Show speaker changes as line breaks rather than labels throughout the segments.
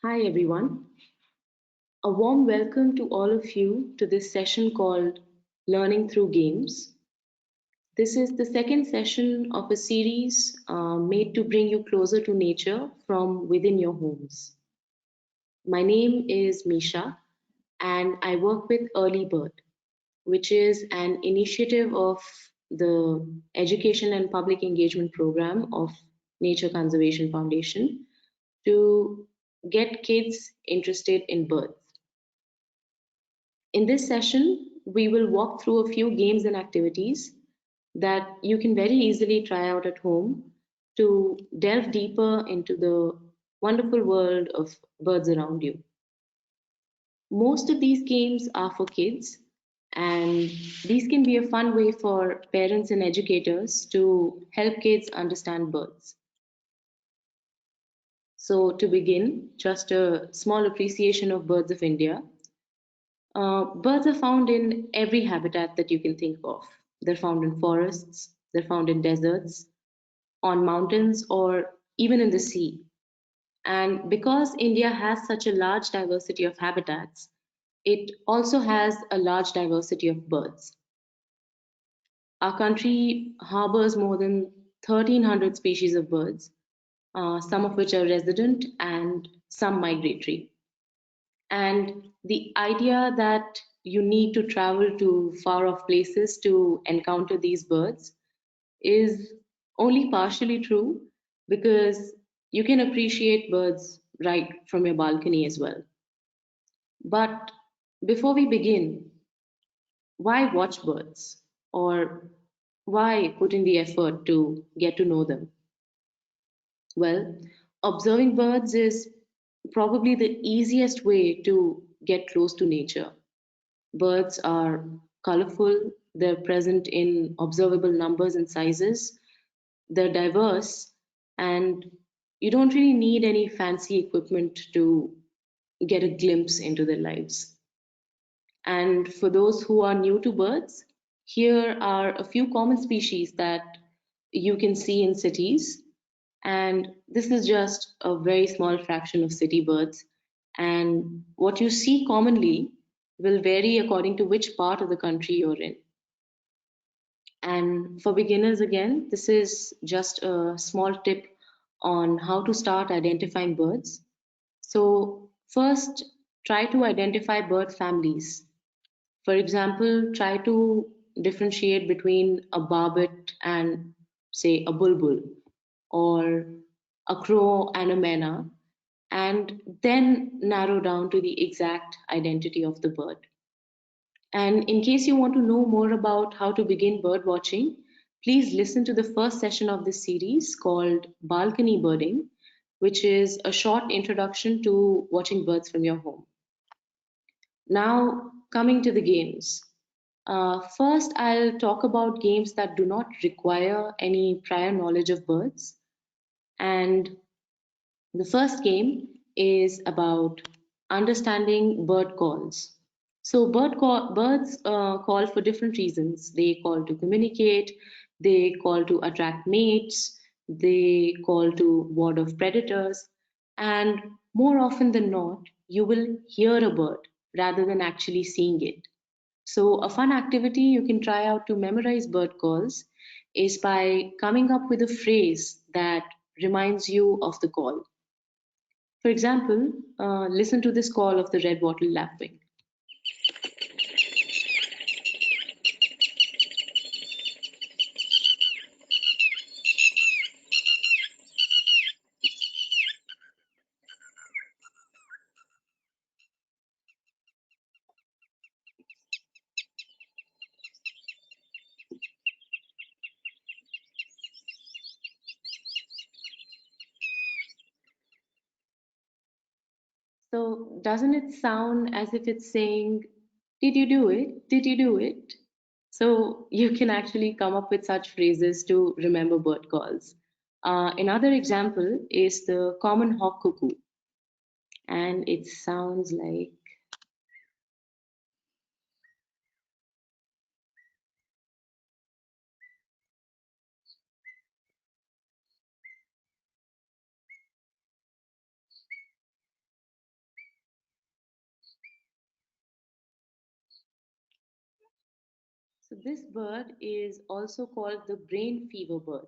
Hi, everyone. A warm welcome to all of you to this session called Learning Through Games. This is the second session of a series made to bring you closer to nature from within your homes. My name is Misha, and I work with Early Bird, which is an initiative of the Education and Public Engagement Program of Nature Conservation Foundation to get kids interested in birds. In this session, we will walk through a few games and activities that you can very easily try out at home to delve deeper into the wonderful world of birds around you. Most of these games are for kids, and these can be a fun way for parents and educators to help kids understand birds. So, to begin, just a small appreciation of birds of India. Birds are found in every habitat that you can think of. They're found in forests, they're found in deserts, on mountains, or even in the sea. And because India has such a large diversity of habitats, it also has a large diversity of birds. Our country harbors more than 1,300 species of birds, some of which are resident and some migratory. And the idea that you need to travel to far off places to encounter these birds is only partially true because you can appreciate birds right from your balcony as well. But before we begin, why watch birds? Or why put in the effort to get to know them? Well, observing birds is probably the easiest way to get close to nature. Birds are colorful, they're present in observable numbers and sizes, they're diverse, and you don't really need any fancy equipment to get a glimpse into their lives. And for those who are new to birds, here are a few common species that you can see in cities. And this is just a very small fraction of city birds. And what you see commonly will vary according to which part of the country you're in. And for beginners, again, this is just a small tip on how to start identifying birds. So, first, try to identify bird families. For example, try to differentiate between a barbet and, say, a bulbul, or a crow and a mena, and then narrow down to the exact identity of the bird. And in case you want to know more about how to begin bird watching, please listen to the first session of this series called Balcony Birding, which is a short introduction to watching birds from your home. Now, coming to the games. First, I'll talk about games that do not require any prior knowledge of birds. And the first game is about understanding bird calls. So birds call for different reasons. They call to communicate, they call to attract mates, they call to ward off predators, and more often than not, you will hear a bird rather than actually seeing it. So a fun activity you can try out to memorize bird calls is by coming up with a phrase that reminds you of the call. For example, listen to this call of the red wattle lapwing. So, doesn't it sound as if it's saying, did you do it? Did you do it? So, you can actually come up with such phrases to remember bird calls. Another example is the common hawk cuckoo, and it sounds like So, this bird is also called the brain fever bird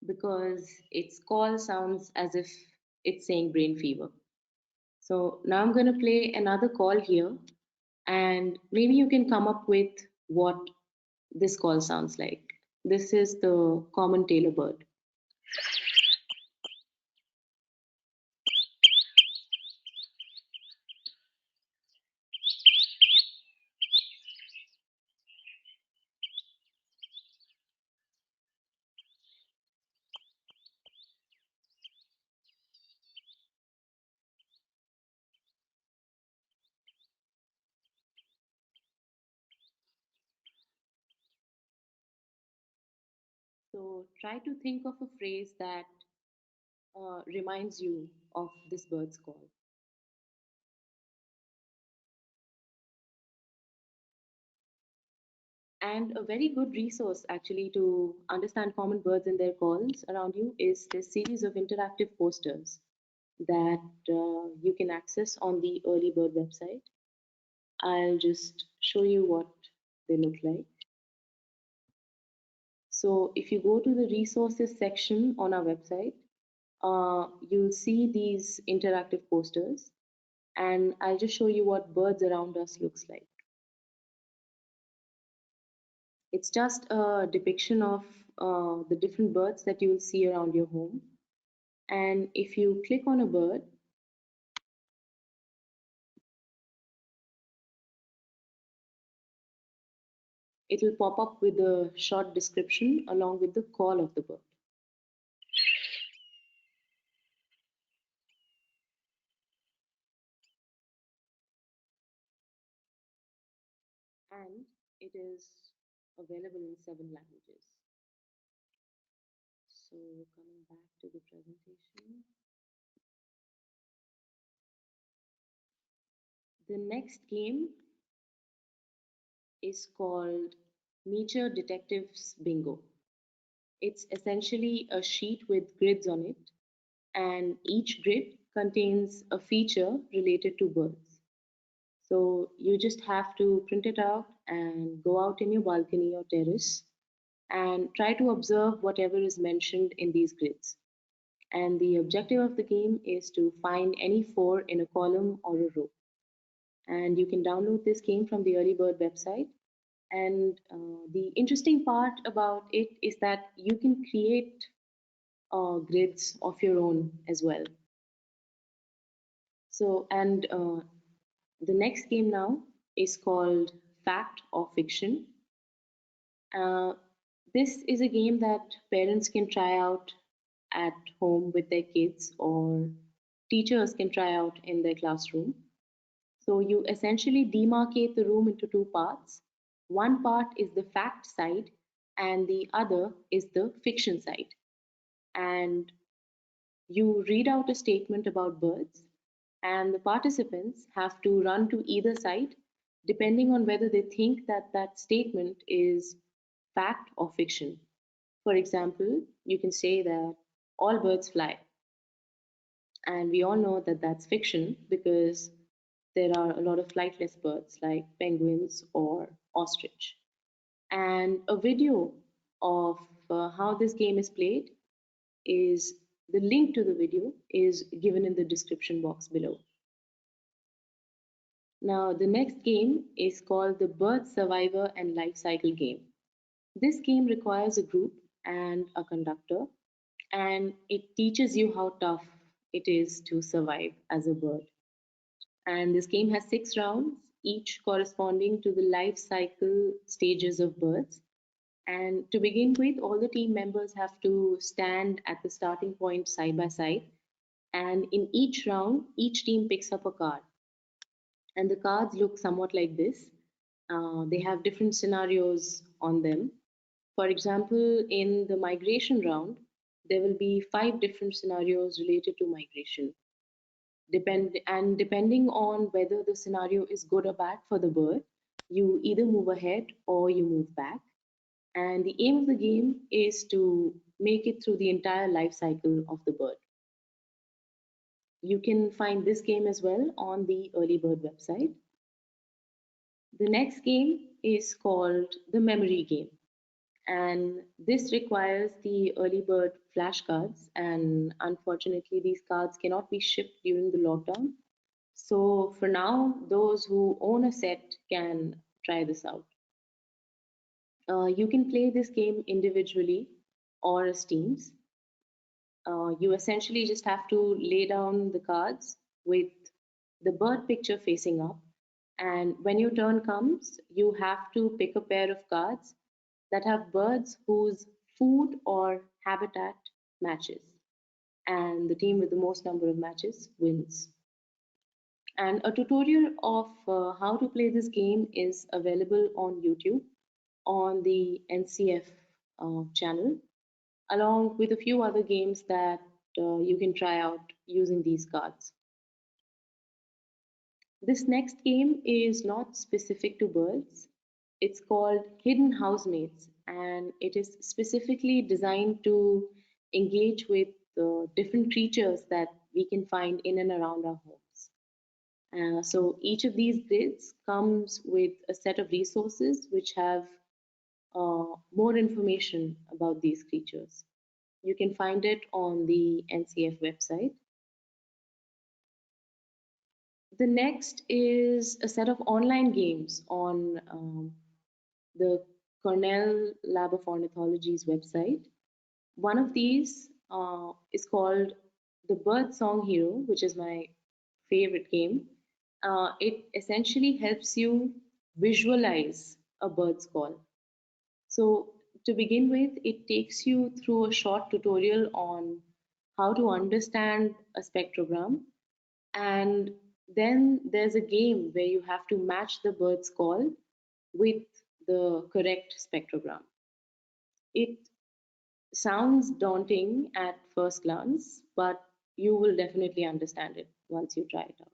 because its call sounds as if it's saying brain fever. So, now I'm going to play another call here, and maybe you can come up with what this call sounds like. This is the common tailor bird. So, try to think of a phrase that reminds you of this bird's call. And a very good resource actually to understand common birds and their calls around you is this series of interactive posters that you can access on the Early Bird website. I'll just show you what they look like. So if you go to the resources section on our website, you'll see these interactive posters, and I'll just show you what birds around us looks like. It's just a depiction of the different birds that you will see around your home. And if you click on a bird, it will pop up with a short description along with the call of the bird. And it is available in 7 languages. So coming back to the presentation, the next game is called Nature Detectives Bingo. It's essentially a sheet with grids on it, and each grid contains a feature related to birds. So you just have to print it out and go out in your balcony or terrace and try to observe whatever is mentioned in these grids. And the objective of the game is to find any four in a column or a row. And you can download this game from the Early Bird website. And the interesting part about it is that you can create grids of your own as well. So, and the next game now is called Fact or Fiction. Uh, this is a game that parents can try out at home with their kids, or teachers can try out in their classroom. So you essentially demarcate the room into two parts. One part is the fact side, and the other is the fiction side. And you read out a statement about birds, and the participants have to run to either side depending on whether they think that that statement is fact or fiction. For example, you can say that all birds fly, and we all know that that's fiction because there are a lot of flightless birds like penguins or ostrich. And a video of how this game is played is the link to the video is given in the description box below. Now, the next game is called the Bird Survivor and Life Cycle game. This game requires a group and a conductor, and it teaches you how tough it is to survive as a bird. And this game has 6 rounds, each corresponding to the life cycle stages of birds. And to begin with, all the team members have to stand at the starting point side by side. And in each round, each team picks up a card. And the cards look somewhat like this. They have different scenarios on them. For example, in the migration round, there will be 5 different scenarios related to migration. Depending on whether the scenario is good or bad for the bird, you either move ahead or you move back. And the aim of the game is to make it through the entire life cycle of the bird. You can find this game as well on the Early Bird website. The next game is called the memory game. And this requires the early bird flashcards. And unfortunately, these cards cannot be shipped during the lockdown. So for now, those who own a set can try this out. You can play this game individually or as teams. You essentially just have to lay down the cards with the bird picture facing up. And when your turn comes, you have to pick a pair of cards that have birds whose food or habitat matches. And the team with the most number of matches wins. And a tutorial of how to play this game is available on YouTube on the NCF channel, along with a few other games that you can try out using these cards. This next game is not specific to birds. It's called Hidden Housemates, and it is specifically designed to engage with different creatures that we can find in and around our homes. So each of these grids comes with a set of resources which have more information about these creatures. You can find it on the NCF website. The next is a set of online games on the Cornell Lab of Ornithology's website. One of these is called the Bird Song Hero, which is my favorite game. It essentially helps you visualize a bird's call. So, to begin with, it takes you through a short tutorial on how to understand a spectrogram, and then there's a game where you have to match the bird's call with the correct spectrogram. It sounds daunting at first glance, but you will definitely understand it once you try it out.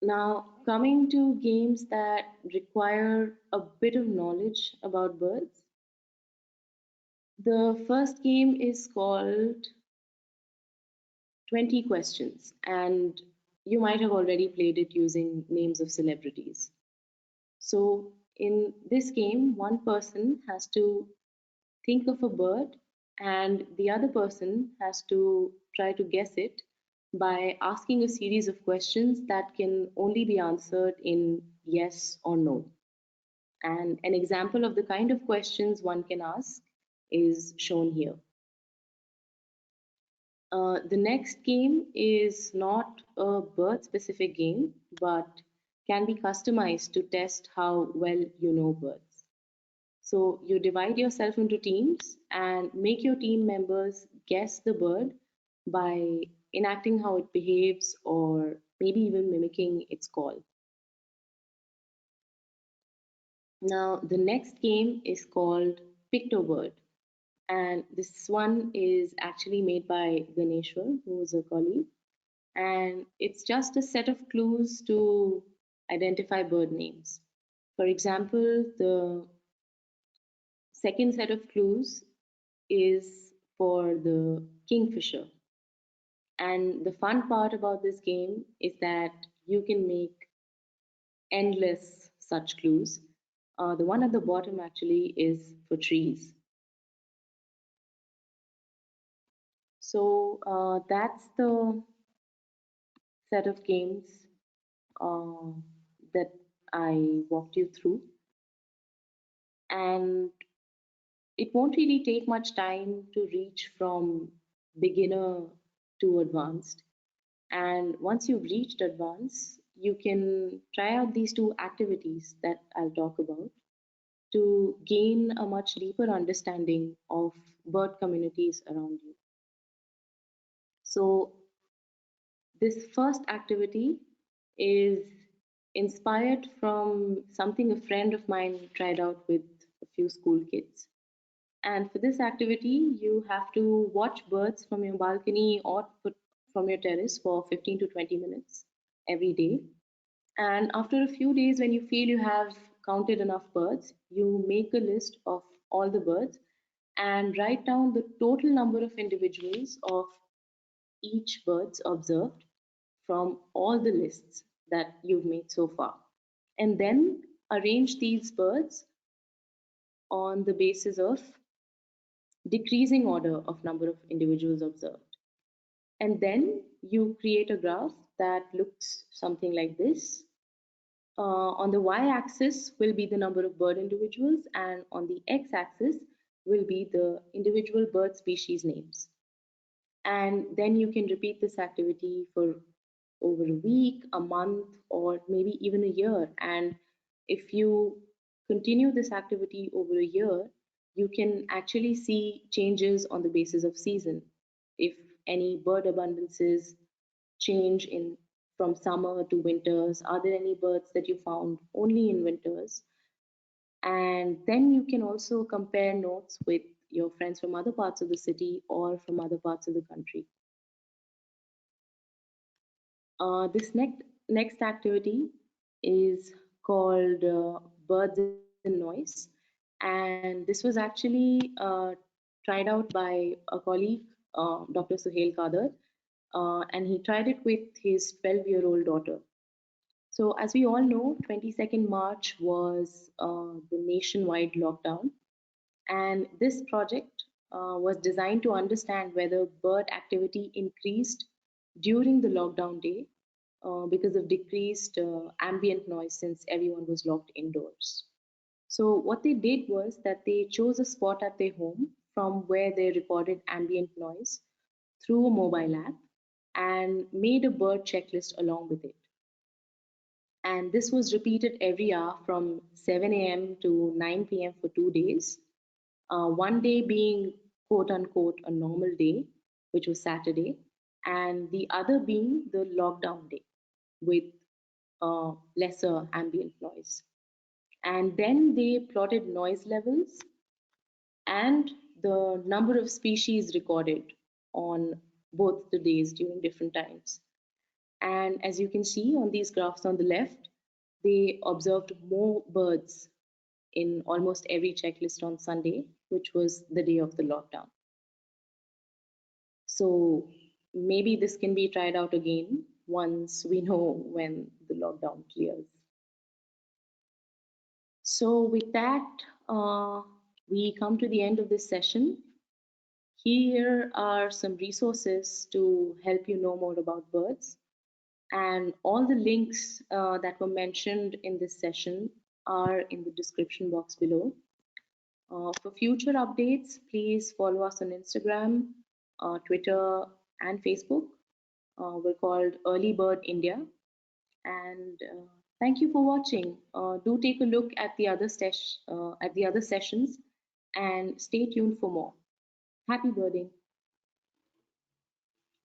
Now, coming to games that require a bit of knowledge about birds, the first game is called 20 Questions, and you might have already played it using names of celebrities. So, in this game, one person has to think of a bird, and the other person has to try to guess it by asking a series of questions that can only be answered in yes or no. And an example of the kind of questions one can ask is shown here. The next game is not a bird specific game, but can be customized to test how well you know birds. So you divide yourself into teams and make your team members guess the bird by enacting how it behaves or maybe even mimicking its call. Now, the next game is called Pictobird, and this one is actually made by Ganeshwar, who is a colleague, and it's just a set of clues to identify bird names. For example, the second set of clues is for the kingfisher. And the fun part about this game is that you can make endless such clues. The one at the bottom actually is for trees. So that's the set of games uh, that I walked you through. And it won't really take much time to reach from beginner to advanced. And once you've reached advanced, you can try out these two activities that I'll talk about to gain a much deeper understanding of bird communities around you. So, this first activity is inspired from something a friend of mine tried out with a few school kids. And for this activity, you have to watch birds from your balcony or from your terrace for 15 to 20 minutes every day. And after a few days, when you feel you have counted enough birds, you make a list of all the birds and write down the total number of individuals of each birds observed from all the lists that you've made so far. and then arrange these birds on the basis of decreasing order of number of individuals observed. And then you create a graph that looks something like this. On the y-axis will be the number of bird individuals, and on the x-axis will be the individual bird species names. And then you can repeat this activity for over a week, a month, or maybe even a year. And if you continue this activity over a year, you can actually see changes on the basis of season. If any bird abundances change in from summer to winters, are there any birds that you found only in winters? And then you can also compare notes with your friends from other parts of the city or from other parts of the country. This next activity is called Birds and Noise, and this was actually tried out by a colleague, Dr. Suhail Kader, and he tried it with his 12-year-old daughter. So, as we all know, 22nd March was the nationwide lockdown, and this project was designed to understand whether bird activity increased during the lockdown day because of decreased ambient noise since everyone was locked indoors. So, what they did was that they chose a spot at their home from where they recorded ambient noise through a mobile app and made a bird checklist along with it. And this was repeated every hour from 7 a.m. to 9 p.m. for 2 days. One day being quote unquote a normal day, which was Saturday, and the other being the lockdown day with lesser ambient noise. And then they plotted noise levels and the number of species recorded on both the days during different times. And as you can see on these graphs on the left, they observed more birds in almost every checklist on Sunday, which was the day of the lockdown. So maybe this can be tried out again once we know when the lockdown clears. So with that, we come to the end of this session. Here are some resources to help you know more about birds. And all the links that were mentioned in this session are in the description box below. For future updates, please follow us on Instagram, Twitter, and Facebook. We're called Early Bird India. And thank you for watching. Do take a look at the other sessions and stay tuned for more. Happy birding.